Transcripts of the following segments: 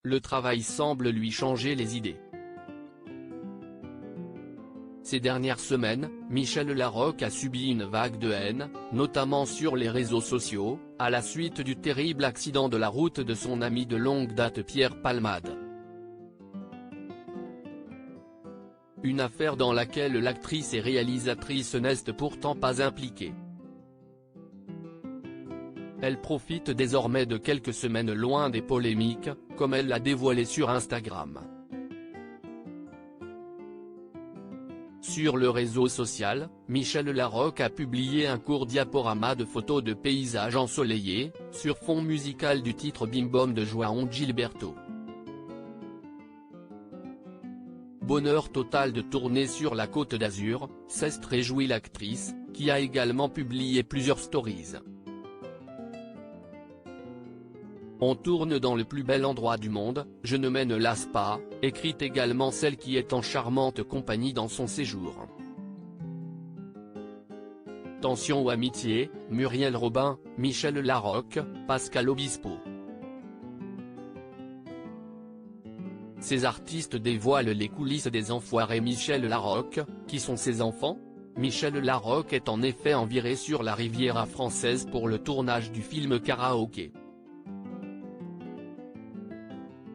le travail semble lui changer les idées. Ces dernières semaines, Michel Larocque a subi une vague de haine, notamment sur les réseaux sociaux, à la suite du terrible accident de la route de son ami de longue date Pierre Palmade. Une affaire dans laquelle l'actrice et réalisatrice n'est pourtant pas impliquée. Elle profite désormais de quelques semaines loin des polémiques, comme elle l'a dévoilé sur Instagram. Sur le réseau social, Michel Larocque a publié un court diaporama de photos de paysages ensoleillés, sur fond musical du titre Bim Bom de João Gilberto. Bonheur total de tourner sur la Côte d'Azur, s'est réjouie l'actrice, qui a également publié plusieurs stories. On tourne dans le plus bel endroit du monde, je ne m'en lasse pas, écrit également celle qui est en charmante compagnie dans son séjour. Tension ou amitié, Muriel Robin, Michel Larocque, Pascal Obispo. Ces artistes dévoilent les coulisses des Enfoirés. Michel Larocque, qui sont ses enfants? Michel Larocque est en effet enviré sur la Riviera française pour le tournage du film Karaoké.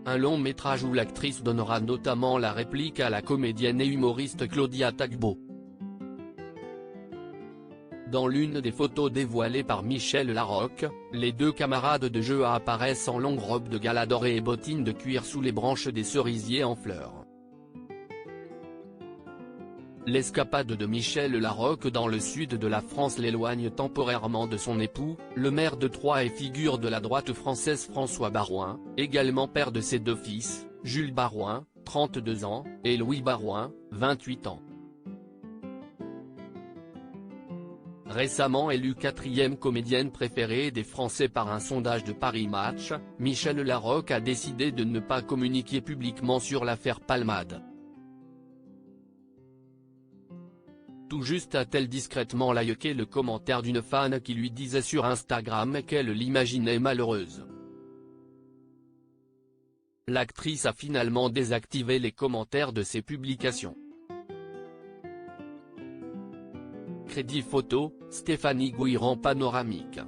Un long métrage où l'actrice donnera notamment la réplique à la comédienne et humoriste Claudia Tagbo. Dans l'une des photos dévoilées par Michel Larocque, les deux camarades de jeu apparaissent en longue robe de gala dorée et bottines de cuir sous les branches des cerisiers en fleurs. L'escapade de Michel Larocque dans le sud de la France l'éloigne temporairement de son époux, le maire de Troyes et figure de la droite française François Baroin, également père de ses deux fils, Jules Baroin, 32 ans, et Louis Baroin, 28 ans. Récemment élue 4e comédienne préférée des Français par un sondage de Paris Match, Michel Larocque a décidé de ne pas communiquer publiquement sur l'affaire Palmade. Tout juste a-t-elle discrètement liké le commentaire d'une fan qui lui disait sur Instagram qu'elle l'imaginait malheureuse. L'actrice a finalement désactivé les commentaires de ses publications. Crédit photo, Stéphanie Guiran panoramique.